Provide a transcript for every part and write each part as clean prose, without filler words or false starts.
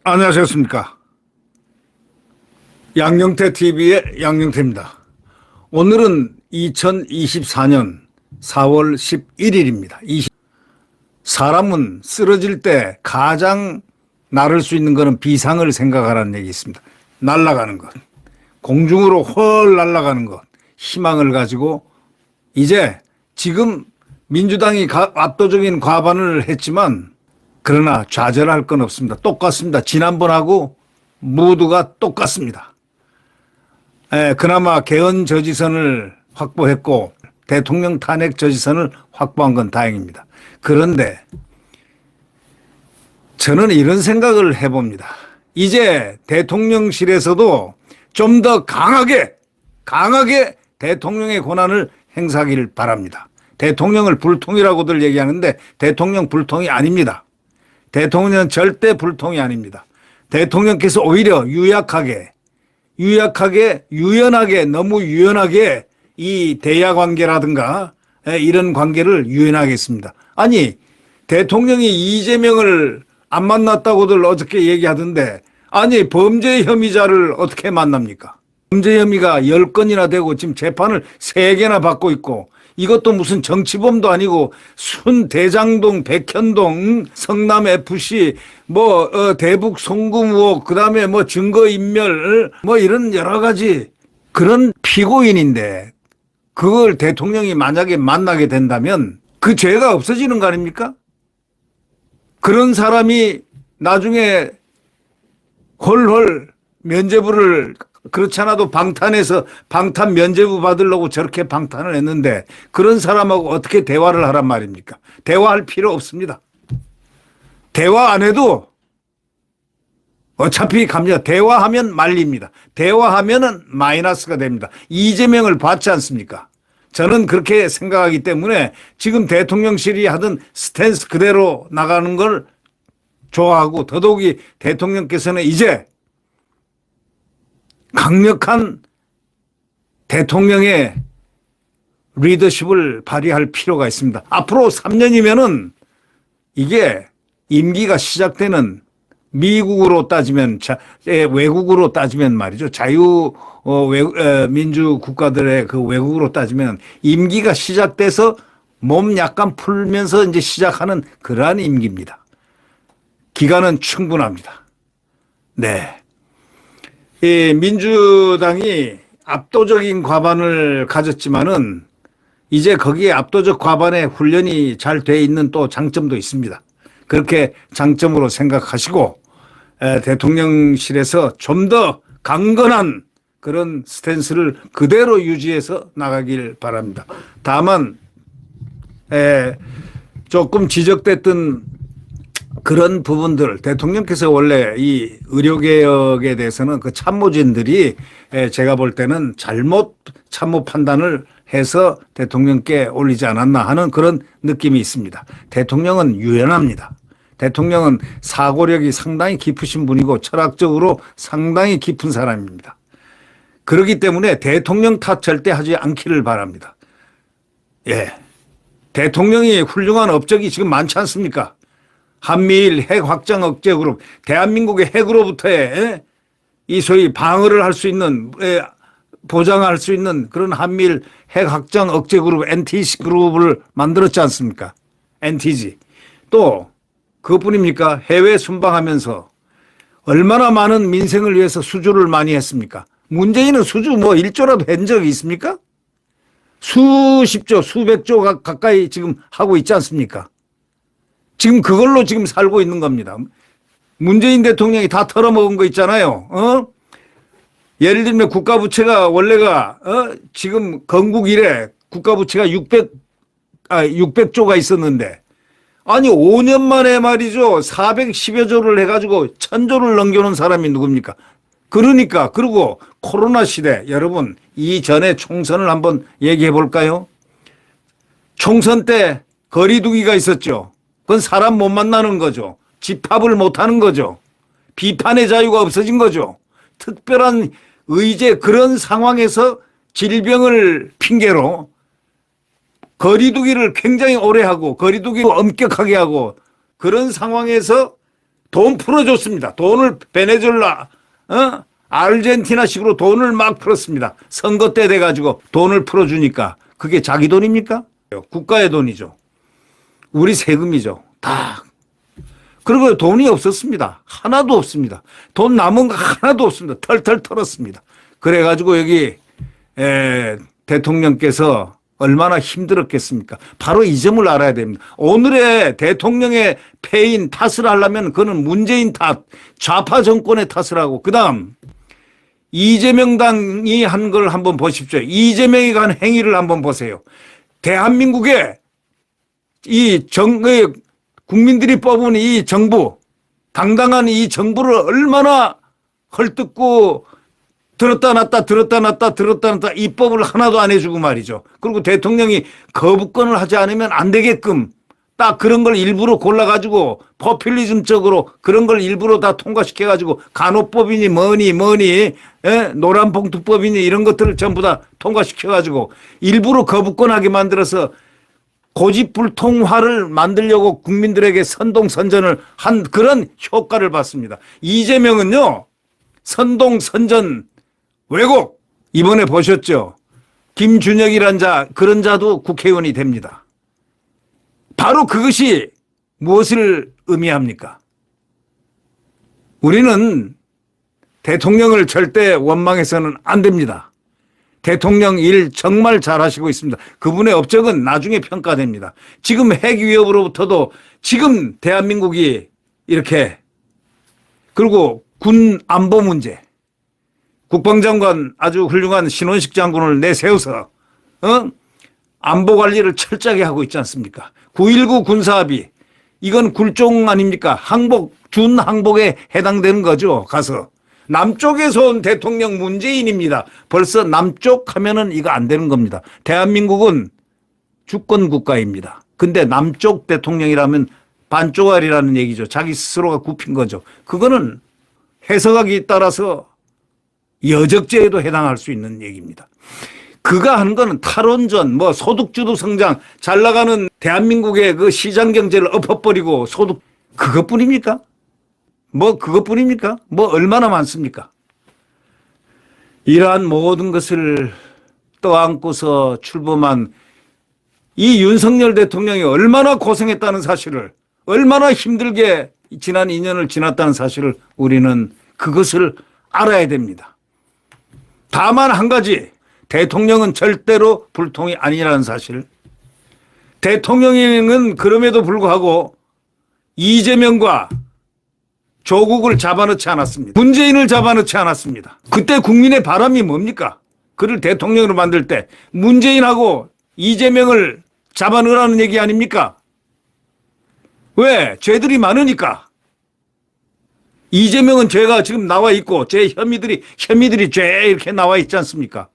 안녕하셨습니까? 양영태 TV의 양영태입니다. 오늘은 2024년 4월 11일입니다. 사람은 쓰러질 때 가장 나를 수 있는 것은 비상을 생각하라는 얘기 있습니다. 날아가는 것, 공중으로 헐 날아가는 것, 희망을 가지고 이제 지금 민주당이 압도적인 과반을 했지만 그러나 좌절할 건 없습니다. 똑같습니다. 지난번하고 모두가 똑같습니다. 그나마 개헌 저지선을 확보했고 대통령 탄핵 저지선을 확보한 건 다행입니다. 그런데 저는 이런 생각을 해봅니다. 이제 대통령실에서도 좀 더 강하게 대통령의 권한을 행사하기를 바랍니다. 대통령을 불통이라고들 얘기하는데 대통령 불통이 아닙니다. 대통령은 절대 불통이 아닙니다. 대통령께서 오히려 유연하게 너무 유연하게 이 대야 관계라든가 이런 관계를 유연하게 했습니다. 아니 대통령이 이재명을 안 만났다고들 어저께 얘기하던데 아니 범죄 혐의자를 어떻게 만납니까? 범죄 혐의가 10건이나 되고 지금 재판을 3개나 받고 있고 이것도 무슨 정치범도 아니고 순대장동, 백현동, 성남FC, 대북 송금 의혹, 그 다음에 증거인멸, 이런 여러 가지 그런 피고인인데 그걸 대통령이 만약에 만나게 된다면 그 죄가 없어지는 거 아닙니까? 그런 사람이 나중에 홀홀 면죄부를 그렇지 않아도 방탄해서 방탄 면죄부 받으려고 저렇게 방탄을 했는데 그런 사람하고 어떻게 대화를 하란 말입니까? 대화할 필요 없습니다. 대화 안 해도 어차피 갑니다. 대화하면 말립니다. 대화하면은 마이너스가 됩니다. 이재명을 봤지 않습니까? 저는 그렇게 생각하기 때문에 지금 대통령실이 하던 스탠스 그대로 나가는 걸 좋아하고 더더욱이 대통령께서는 이제 강력한 대통령의 리더십을 발휘할 필요가 있습니다. 앞으로 3년이면은 이게 임기가 시작되는 미국으로 따지면 외국으로 따지면 말이죠. 민주 국가들의 그 외국으로 따지면 임기가 시작돼서 몸 약간 풀면서 이제 시작하는 그러한 임기입니다. 기간은 충분합니다. 네. 이 민주당이 압도적인 과반을 가졌지만은 이제 거기에 압도적 과반의 훈련이 잘 돼 있는 또 장점도 있습니다. 그렇게 장점으로 생각하시고 대통령실에서 좀 더 강건한 그런 스탠스를 그대로 유지해서 나가길 바랍니다. 다만 조금 지적됐던 그런 부분들 대통령께서 원래 이 의료개혁에 대해서는 그 참모진들이 제가 볼 때는 잘못 참모 판단을 해서 대통령께 올리지 않았나 하는 그런 느낌이 있습니다. 대통령은 유연합니다. 대통령은 사고력이 상당히 깊으신 분이고 철학적으로 상당히 깊은 사람입니다. 그렇기 때문에 대통령 탓 절대 하지 않기를 바랍니다. 대통령이 훌륭한 업적이 지금 많지 않습니까? 한미일 핵 확장 억제 그룹, 대한민국의 핵으로부터의 이 소위 방어를 할 수 있는, 보장할 수 있는 그런 한미일 핵 확장 억제 그룹, NTC 그룹을 만들었지 않습니까? NTG. 또, 그것뿐입니까? 해외 순방하면서 얼마나 많은 민생을 위해서 수주를 많이 했습니까? 문재인은 수주 1조라도 한 적이 있습니까? 수십조, 수백조 가까이 지금 하고 있지 않습니까? 지금 그걸로 지금 살고 있는 겁니다. 문재인 대통령이 다 털어먹은 거 있잖아요. 예를 들면 국가부채가 원래가 지금 건국 이래 국가부채가 600조가 있었는데 아니 5년 만에 말이죠. 410여 조를 해가지고 1000조를 넘겨놓은 사람이 누굽니까? 그리고 코로나 시대 여러분 이전에 총선을 한번 얘기해 볼까요? 총선 때 거리두기가 있었죠. 그건 사람 못 만나는 거죠. 집합을 못 하는 거죠. 비판의 자유가 없어진 거죠. 특별한 의제 그런 상황에서 질병을 핑계로 거리두기를 굉장히 오래 하고 거리두기를 엄격하게 하고 그런 상황에서 돈 풀어줬습니다. 돈을 베네수엘라, 아르헨티나식으로 돈을 막 풀었습니다. 선거 때 돼가지고 돈을 풀어주니까 그게 자기 돈입니까? 국가의 돈이죠. 우리 세금이죠. 다. 그리고 돈이 없었습니다. 하나도 없습니다. 돈 남은 거 하나도 없습니다. 털털 털었습니다. 그래가지고 여기 대통령께서 얼마나 힘들었겠습니까? 바로 이 점을 알아야 됩니다. 오늘의 대통령의 패인 탓을 하려면 그는 문재인 탓, 좌파 정권의 탓을 하고 그다음 이재명 당이 한 걸 한번 보십시오. 이재명이 간 행위를 한번 보세요. 대한민국의 국민들이 뽑은 이 정부, 당당한 이 정부를 얼마나 헐뜯고 들었다 놨다 입법을 하나도 안 해주고 말이죠. 그리고 대통령이 거부권을 하지 않으면 안 되게끔 딱 그런 걸 일부러 골라가지고 포퓰리즘적으로 그런 걸 일부러 다 통과시켜가지고 간호법이니 뭐니 노란봉투법이니 이런 것들을 전부 다 통과시켜가지고 일부러 거부권하게 만들어서 고집불통화를 만들려고 국민들에게 선동선전을 한 그런 효과를 봤습니다. 이재명은요, 선동선전 왜곡 이번에 보셨죠? 김준혁이란 자 그런 자도 국회의원이 됩니다. 바로 그것이 무엇을 의미합니까? 우리는 대통령을 절대 원망해서는 안 됩니다. 대통령 일 정말 잘하시고 있습니다. 그분의 업적은 나중에 평가됩니다. 지금 핵 위협으로부터도 지금 대한민국이 이렇게 그리고 군 안보 문제 국방장관 아주 훌륭한 신원식 장군을 내세워서 안보 관리를 철저하게 하고 있지 않습니까? 9.19 군사합의 이건 굴종 아닙니까? 항복 준항복에 해당되는 거죠. 가서 남쪽에서 온 대통령 문재인입니다. 벌써 남쪽 하면은 이거 안 되는 겁니다. 대한민국은 주권 국가입니다. 근데 남쪽 대통령이라면 반쪽알이라는 얘기죠. 자기 스스로가 굽힌 거죠. 그거는 해석하기에 따라서 여적죄에도 해당할 수 있는 얘기입니다. 그가 하는 거는 탈원전, 소득주도 성장, 잘 나가는 대한민국의 그 시장 경제를 엎어버리고 소득, 그것뿐입니까? 그것뿐입니까? 얼마나 많습니까? 이러한 모든 것을 떠안고서 출범한 이 윤석열 대통령이 얼마나 고생했다는 사실을, 얼마나 힘들게 지난 2년을 지났다는 사실을 우리는 그것을 알아야 됩니다. 다만 한 가지, 대통령은 절대로 불통이 아니라는 사실. 대통령은 그럼에도 불구하고 이재명과 조국을 잡아넣지 않았습니다. 문재인을 잡아넣지 않았습니다. 그때 국민의 바람이 뭡니까? 그를 대통령으로 만들 때 문재인하고 이재명을 잡아넣으라는 얘기 아닙니까? 왜? 죄들이 많으니까. 이재명은 죄가 지금 나와 있고 제 혐의들이 죄 이렇게 나와 있지 않습니까?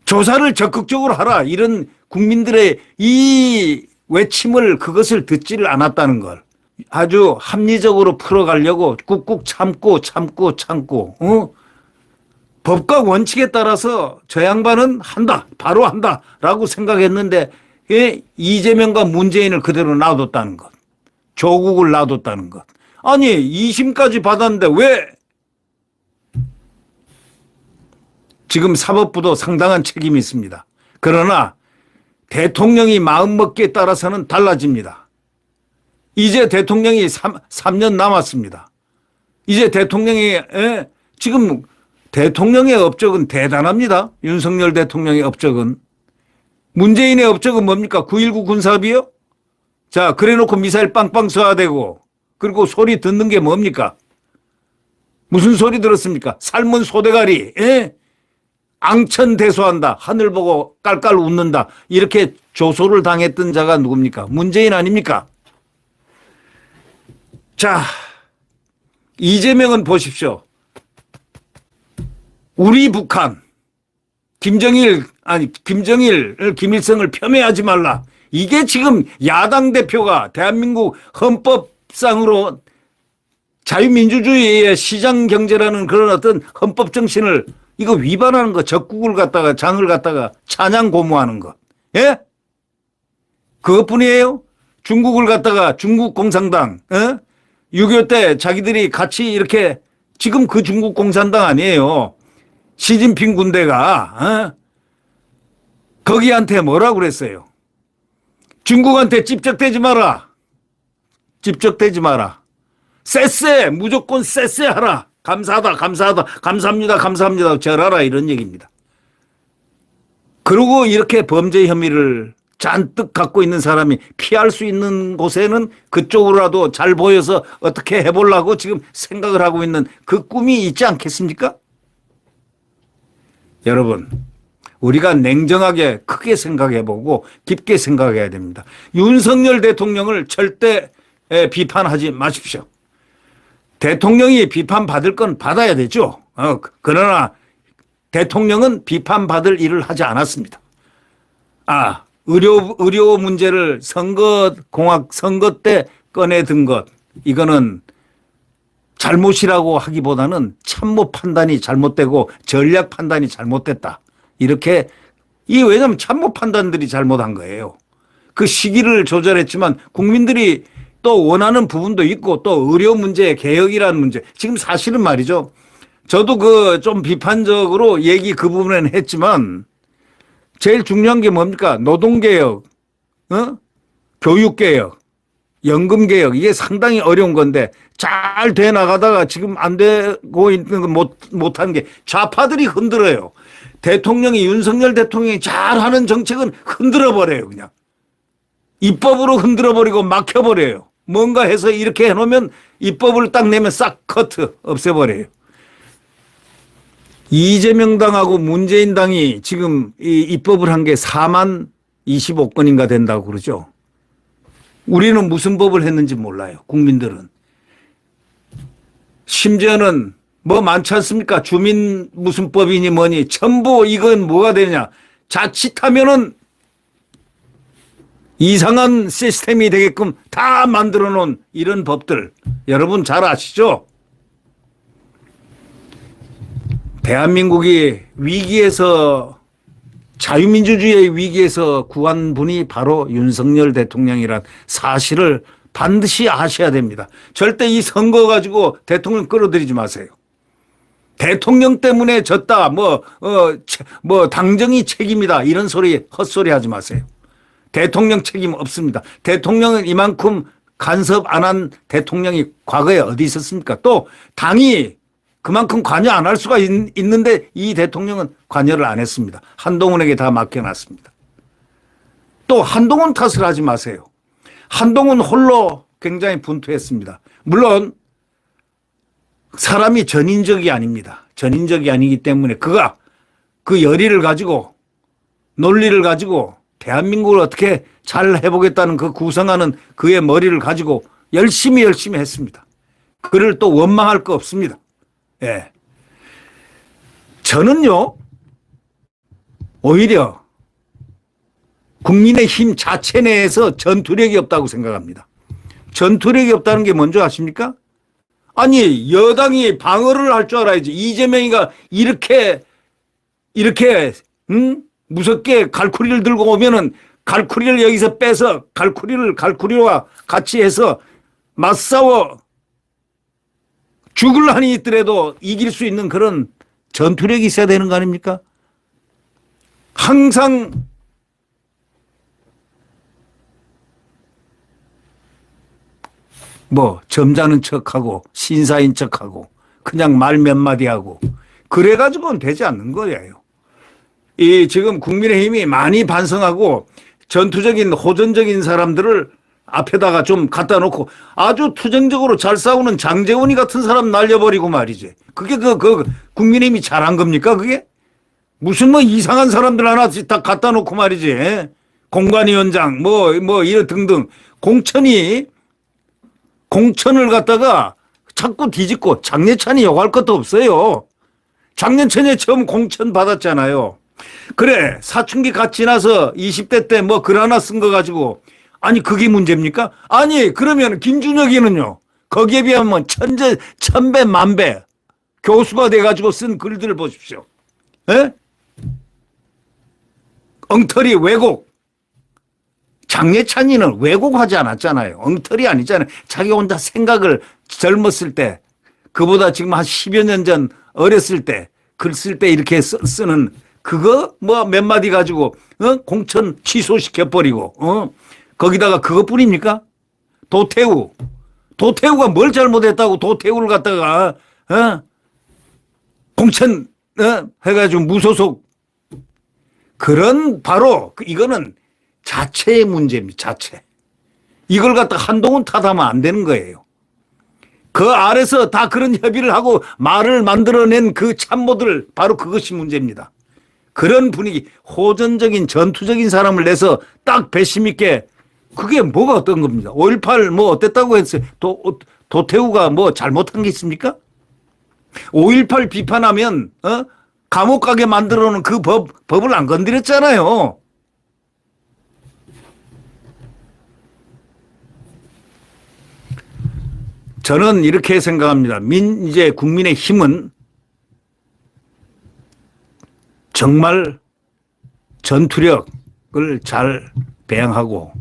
조사를 적극적으로 하라. 이런 국민들의 이 외침을 그것을 듣지를 않았다는 걸 아주 합리적으로 풀어가려고 꾹꾹 참고 법과 원칙에 따라서 저 양반은 한다. 바로 한다라고 생각했는데 이재명과 문재인을 그대로 놔뒀다는 것. 조국을 놔뒀다는 것. 아니 2심까지 받았는데 왜 지금 사법부도 상당한 책임이 있습니다. 그러나 대통령이 마음먹기에 따라서는 달라집니다. 이제 대통령이 3년 남았습니다. 이제 대통령이 지금 대통령의 업적은 대단합니다. 윤석열 대통령의 업적은. 문재인의 업적은 뭡니까? 9.19 군사합의요? 자, 그래놓고 미사일 빵빵 쏴야 되고 그리고 소리 듣는 게 뭡니까? 무슨 소리 들었습니까? 삶은 소대가리. 앙천대소한다. 하늘 보고 깔깔 웃는다. 이렇게 조소를 당했던 자가 누굽니까? 문재인 아닙니까? 자, 이재명은 보십시오. 우리 북한, 김일성을 폄훼하지 말라. 이게 지금 야당 대표가 대한민국 헌법상으로 자유민주주의의 시장 경제라는 그런 어떤 헌법 정신을 이거 위반하는 거, 적국을 갖다가 장을 갖다가 찬양 고무하는 거. 예? 그것뿐이에요? 중국을 갖다가 중국 공산당, 6.25 때 자기들이 같이 이렇게 지금 그 중국 공산당 아니에요. 시진핑 군대가, 거기한테 뭐라고 그랬어요? 중국한테 찝적대지 마라. 찝적대지 마라. 쎄쎄, 무조건 쎄쎄 하라. 감사하다, 감사하다, 감사합니다, 감사합니다. 절하라. 이런 얘기입니다. 그리고 이렇게 범죄 혐의를 잔뜩 갖고 있는 사람이 피할 수 있는 곳에는 그쪽으로라도 잘 보여서 어떻게 해보려고 지금 생각을 하고 있는 그 꿈이 있지 않겠습니까? 여러분, 우리가 냉정하게 크게 생각해보고 깊게 생각해야 됩니다. 윤석열 대통령을 절대 비판하지 마십시오. 대통령이 비판받을 건 받아야 되죠. 그러나 대통령은 비판받을 일을 하지 않았습니다. 의료 문제를 선거 때 꺼내든 것, 이거는 잘못이라고 하기보다는 참모 판단이 잘못되고 전략 판단이 잘못됐다. 이렇게, 왜냐하면 참모 판단들이 잘못한 거예요. 그 시기를 조절했지만 국민들이 또 원하는 부분도 있고 또 의료 문제, 개혁이라는 문제. 지금 사실은 말이죠. 저도 좀 비판적으로 얘기 그 부분에는 했지만 제일 중요한 게 뭡니까? 노동개혁, 교육개혁, 연금개혁. 이게 상당히 어려운 건데 잘 돼 나가다가 지금 안 되고 있는 거 못한 게 좌파들이 흔들어요. 윤석열 대통령이 잘하는 정책은 흔들어버려요, 그냥. 입법으로 흔들어버리고 막혀버려요. 뭔가 해서 이렇게 해놓으면 입법을 딱 내면 싹 커트 없애버려요. 이재명 당하고 문재인 당이 지금 입법을 한 게 4만 25건인가 된다고 그러죠. 우리는 무슨 법을 했는지 몰라요. 국민들은. 심지어는 뭐 많지 않습니까? 주민 무슨 법이니 뭐니 전부 이건 뭐가 되냐. 자칫하면은 이상한 시스템이 되게끔 다 만들어 놓은 이런 법들. 여러분 잘 아시죠? 대한민국이 위기에서, 자유민주주의의 위기에서 구한 분이 바로 윤석열 대통령이란 사실을 반드시 아셔야 됩니다. 절대 이 선거 가지고 대통령 끌어들이지 마세요. 대통령 때문에 졌다, 당정이 책임이다, 이런 소리, 헛소리 하지 마세요. 대통령 책임 없습니다. 대통령은 이만큼 간섭 안 한 대통령이 과거에 어디 있었습니까? 또 당이 그만큼 관여 안 할 수가 있는데 이 대통령은 관여를 안 했습니다. 한동훈에게 다 맡겨놨습니다. 또 한동훈 탓을 하지 마세요. 한동훈 홀로 굉장히 분투했습니다. 물론 사람이 전인적이 아닙니다. 전인적이 아니기 때문에 그가 그 열의를 가지고, 논리를 가지고 대한민국을 어떻게 잘 해보겠다는 그 구성하는 그의 머리를 가지고 열심히 했습니다. 그를 또 원망할 거 없습니다. 예. 저는요, 오히려 국민의힘 자체 내에서 전투력이 없다고 생각합니다. 전투력이 없다는 게 뭔지 아십니까? 아니, 여당이 방어를 할 줄 알아야지. 이재명이가 이렇게 무섭게 갈쿠리를 들고 오면은 갈쿠리를 여기서 빼서 갈쿠리와 같이 해서 맞싸워 죽을 한이 있더라도 이길 수 있는 그런 전투력이 있어야 되는 거 아닙니까? 항상 점잖은 척하고 신사인 척하고 그냥 말 몇 마디 하고 그래가지고는 되지 않는 거예요. 지금 국민의힘이 많이 반성하고 전투적인 호전적인 사람들을 앞에다가 좀 갖다 놓고 아주 투쟁적으로 잘 싸우는 장제원이 같은 사람 날려버리고 말이지. 그게 국민의힘이 잘한 겁니까, 그게? 무슨 이상한 사람들 하나씩 다 갖다 놓고 말이지. 공관위원장, 이런 등등. 공천을 갖다가 자꾸 뒤집고 장례찬이 욕할 것도 없어요. 장례찬이 처음 공천 받았잖아요. 그래, 사춘기 갓 지나서 20대 때 글 하나 쓴 거 가지고 아니 그게 문제입니까? 아니 그러면 김준혁이는요. 거기에 비하면 천배 만배 교수가 돼가지고 쓴 글들을 보십시오. 에? 엉터리 왜곡. 장례찬이는 왜곡하지 않았잖아요. 엉터리 아니잖아요. 자기 혼자 생각을 젊었을 때, 그보다 지금 한 10여 년 전 어렸을 때, 글 쓸 때 이렇게 쓰는 그거 뭐 몇 마디 가지고 공천 취소시켜버리고 거기다가 그것뿐입니까? 도태우가 뭘 잘못했다고 도태우를 갖다가 공천 해가지고 무소속. 그런 바로 이거는 자체의 문제입니다. 자체. 이걸 갖다 한동훈 탓하면 안 되는 거예요. 그 아래서 다 그런 협의를 하고 말을 만들어낸 그 참모들, 바로 그것이 문제입니다. 그런 분위기, 호전적인 전투적인 사람을 내서 딱 배심 있게, 그게 뭐가 어떤 겁니다. 5.18 뭐 어땠다고 했어요. 도태우가 뭐 잘못한 게 있습니까? 5.18 비판하면 감옥 가게 만들어 놓은 그 법을 안 건드렸잖아요. 저는 이렇게 생각합니다. 이제 국민의 힘은 정말 전투력을 잘 배양하고,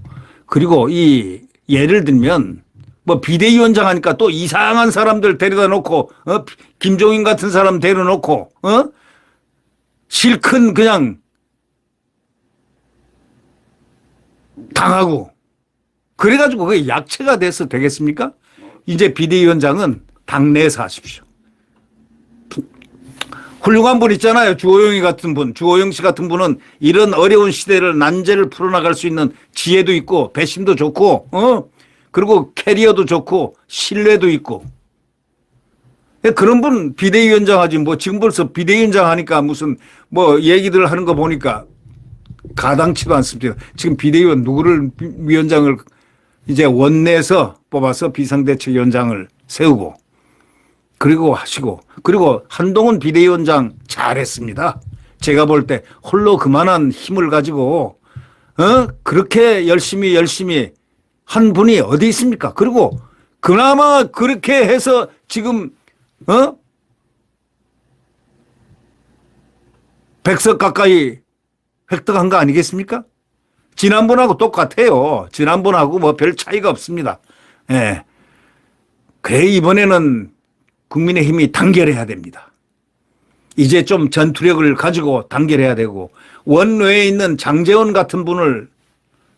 그리고 이 예를 들면 뭐 비대위원장 하니까 또 이상한 사람들 데려다 놓고 김종인 같은 사람 데려놓고 실컷 그냥 당하고 그래가지고 그게 약체가 돼서 되겠습니까? 이제 비대위원장은 당내에서 하십시오. 훌륭한 분 있잖아요. 주호영 씨 같은 분은 이런 어려운 시대를 난제를 풀어나갈 수 있는 지혜도 있고 배심도 좋고 그리고 캐리어도 좋고 신뢰도 있고. 그런 분 비대위원장 하지 뭐 지금 벌써 비대위원장 하니까 무슨 뭐 얘기들 하는 거 보니까 가당치도 않습니다. 지금 비대위원 누구를 위원장을 이제 원내에서 뽑아서 비상대책위원장을 세우고 그리고 하시고, 그리고 한동훈 비대위원장 잘했습니다. 제가 볼 때 홀로 그만한 힘을 가지고 그렇게 열심히 한 분이 어디 있습니까? 그리고 그나마 그렇게 해서 지금 100석 가까이 획득한 거 아니겠습니까? 지난번하고 똑같아요. 지난번하고 뭐 별 차이가 없습니다. 예. 그래 이번에는 국민의힘이 단결해야 됩니다. 이제 좀 전투력을 가지고 단결해야 되고, 원외에 있는 장제원 같은 분을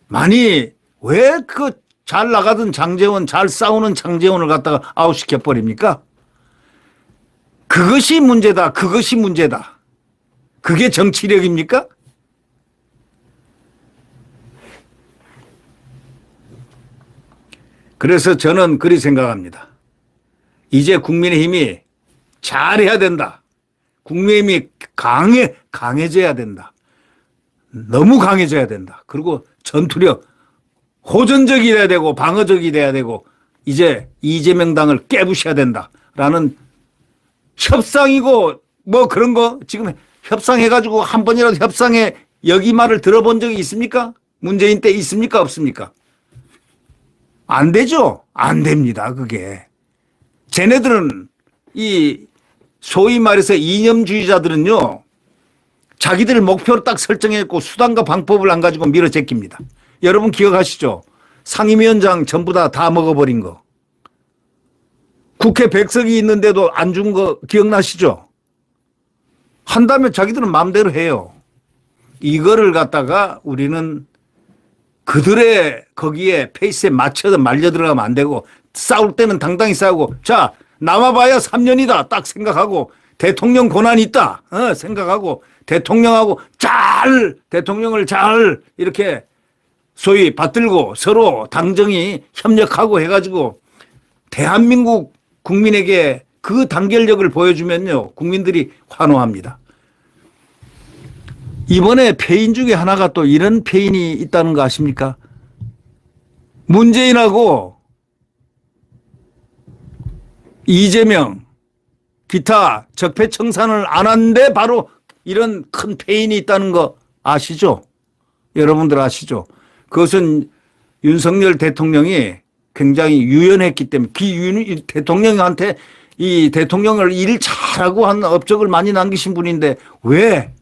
많이 왜 그 잘 나가던 장제원, 잘 싸우는 장제원을 갖다가 아웃시켜 버립니까? 그것이 문제다. 그것이 문제다. 그게 정치력입니까? 그래서 저는 그리 생각합니다. 이제 국민의힘이 잘해야 된다. 국민의힘이 강해져야 된다. 너무 강해져야 된다. 그리고 전투력, 호전적이 돼야 되고 방어적이 돼야 되고, 이제 이재명 당을 깨부셔야 된다라는 협상이고 뭐 그런 거 지금 협상해가지고 한 번이라도 협상에 여기 말을 들어본 적이 있습니까? 문재인 때 있습니까? 없습니까? 안 되죠. 안 됩니다. 그게. 쟤네들은 이 소위 말해서 이념주의자들은요, 자기들 목표를 딱 설정했고 수단과 방법을 안 가지고 밀어제낍니다. 여러분 기억하시죠? 상임위원장 전부 다 먹어버린 거. 국회 100석이 있는데도 안 준 거 기억나시죠? 한다면 자기들은 마음대로 해요. 이거를 갖다가 우리는 그들의 거기에 페이스에 맞춰서 말려 들어가면 안 되고, 싸울 때는 당당히 싸우고, 자, 남아봐야 3년이다 딱 생각하고, 대통령 권한이 있다 생각하고, 대통령을 잘 이렇게 소위 받들고 서로 당정이 협력하고 해가지고 대한민국 국민에게 그 단결력을 보여주면요, 국민들이 환호합니다. 이번에 패인 중에 하나가 또 이런 패인이 있다는 거 아십니까? 문재인하고 이재명, 기타 적폐청산을 안 한데 바로 이런 큰 패인이 있다는 거 아시죠? 여러분들 아시죠? 그것은 윤석열 대통령이 굉장히 유연했기 때문에, 대통령한테 이 대통령을 일 잘하고 한 업적을 많이 남기신 분인데 왜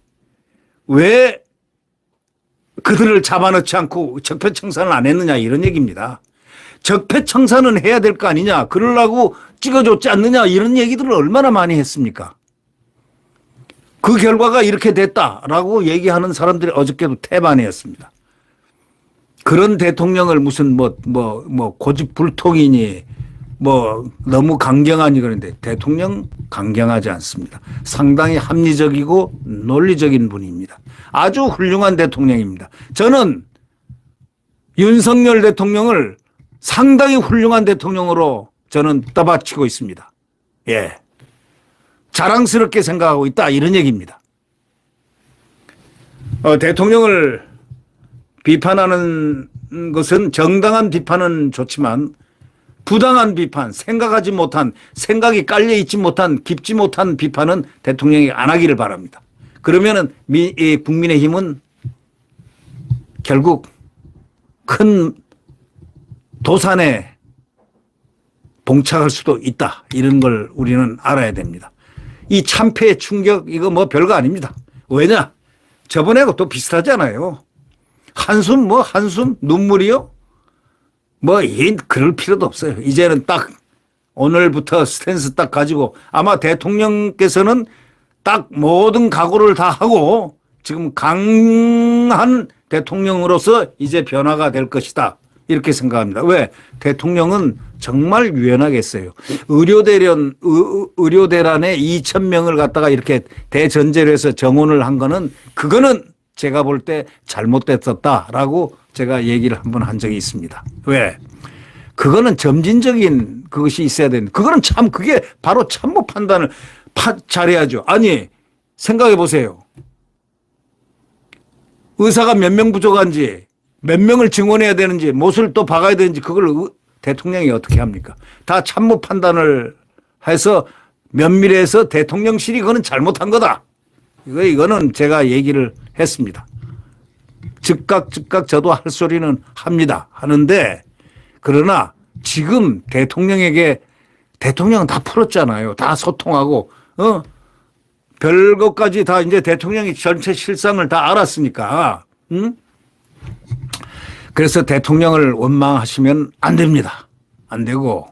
그들을 잡아넣지 않고 적폐청산을 안 했느냐 이런 얘기입니다. 적폐청산은 해야 될 거 아니냐. 그러려고 찍어줬지 않느냐 이런 얘기들을 얼마나 많이 했습니까. 그 결과가 이렇게 됐다라고 얘기하는 사람들이 어저께도 태반이었습니다. 그런 대통령을 무슨 고집불통이니 너무 강경하니 그런데 대통령 강경하지 않습니다. 상당히 합리적이고 논리적인 분입니다. 아주 훌륭한 대통령입니다. 저는 윤석열 대통령을 상당히 훌륭한 대통령으로 저는 떠받치고 있습니다. 예. 자랑스럽게 생각하고 있다 이런 얘기입니다. 대통령을 비판하는 것은 정당한 비판은 좋지만 부당한 비판, 생각하지 못한, 생각이 깔려 있지 못한, 깊지 못한 비판은 대통령이 안 하기를 바랍니다. 그러면은 국민의힘은 결국 큰 도산에 봉착할 수도 있다. 이런 걸 우리는 알아야 됩니다. 이 참패의 충격 이거 별거 아닙니다. 왜냐? 저번에하고 또 비슷하잖아요. 한숨 눈물이요? 그럴 필요도 없어요. 이제는 딱 오늘부터 스탠스 딱 가지고 아마 대통령께서는 딱 모든 각오를 다 하고 지금 강한 대통령으로서 이제 변화가 될 것이다. 이렇게 생각합니다. 왜? 대통령은 정말 유연하겠어요. 의료대란에 2,000명을 갖다가 이렇게 대전제로 해서 정원을 한 거는 그거는 제가 볼 때 잘못됐었다라고 제가 얘기를 한번 한 적이 있습니다. 왜? 그거는 점진적인 그것이 있어야 되는데 그거는 그게 바로 참모 판단을 잘해야죠. 아니 생각해 보세요. 의사가 몇 명 부족한지 몇 명을 증원해야 되는지 못을 또 박아야 되는지 그걸 대통령이 어떻게 합니까? 다 참모 판단을 해서 면밀해서 대통령실이 그거는 잘못한 거다. 이거는 제가 얘기를 했습니다. 즉각 저도 할 소리는 합니다. 하는데 그러나 지금 대통령은 다 풀었잖아요. 다 소통하고 별것까지 다 이제 대통령이 전체 실상을 다 알았으니까 그래서 대통령을 원망하시면 안 됩니다. 안 되고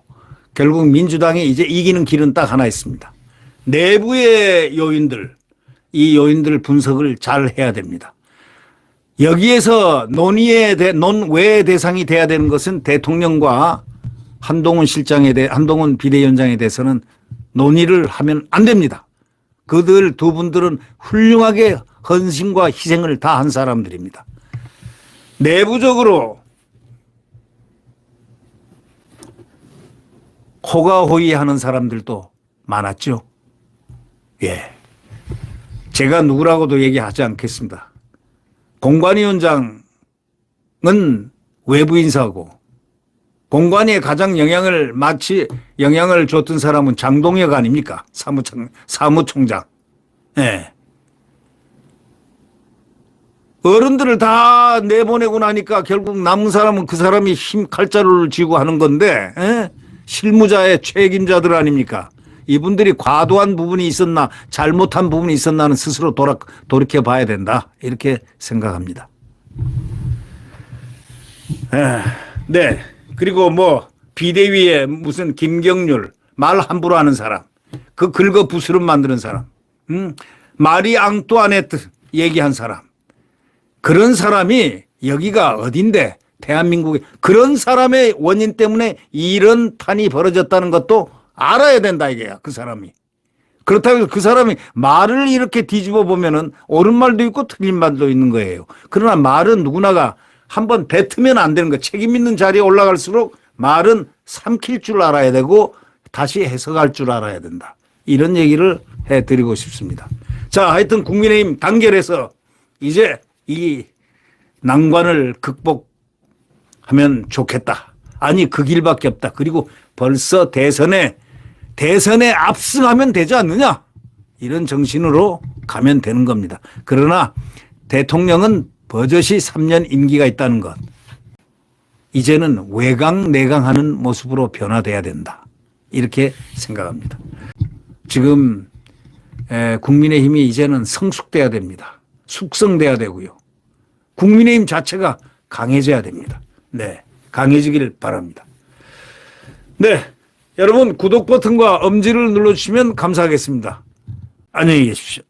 결국 민주당이 이제 이기는 길은 딱 하나 있습니다. 내부의 요인들 이 요인들 분석을 잘 해야 됩니다. 여기에서 논외의 대상이 돼야 되는 것은 대통령과 한동훈 비대위원장에 대해서는 논의를 하면 안 됩니다. 그들 두 분들은 훌륭하게 헌신과 희생을 다 한 사람들입니다. 내부적으로 호가호위하는 사람들도 많았죠. 예. 제가 누구라고도 얘기하지 않겠습니다. 공관위원장은 외부 인사고 공관위에 가장 영향을 줬던 사람은 장동혁 아닙니까? 사무총장. 예. 어른들을 다 내보내고 나니까 결국 남은 사람은 그 사람이 칼자루를 쥐고 하는 건데 실무자의 책임자들 아닙니까? 이분들이 과도한 부분이 있었나 잘못한 부분이 있었나는 스스로 돌이켜 봐야 된다. 이렇게 생각합니다. 네. 그리고 비대위에 무슨 김경률 말 함부로 하는 사람 그 긁어 부스럼 만드는 사람 마리 앙뚜아네트 얘기한 사람 그런 사람이 여기가 어딘데 대한민국에 그런 사람의 원인 때문에 이런 판이 벌어졌다는 것도 알아야 된다 이게야 그 사람이. 그렇다고 해서 그 사람이 말을 이렇게 뒤집어 보면은 옳은 말도 있고 틀린 말도 있는 거예요. 그러나 말은 누구나가 한번 뱉으면 안 되는 거. 책임 있는 자리에 올라갈수록 말은 삼킬 줄 알아야 되고 다시 해석할 줄 알아야 된다. 이런 얘기를 해드리고 싶습니다. 자, 하여튼 국민의힘 단결해서 이제 이 난관을 극복하면 좋겠다. 아니 그 길밖에 없다. 그리고 벌써 대선에 압승하면 되지 않느냐. 이런 정신으로 가면 되는 겁니다. 그러나 대통령은 버젓이 3년 임기가 있다는 것. 이제는 외강 내강하는 모습으로 변화돼야 된다. 이렇게 생각합니다. 지금 국민의힘이 이제는 성숙돼야 됩니다. 숙성돼야 되고요. 국민의힘 자체가 강해져야 됩니다. 네, 강해지길 바랍니다. 네, 여러분 구독 버튼과 엄지를 눌러주시면 감사하겠습니다. 안녕히 계십시오.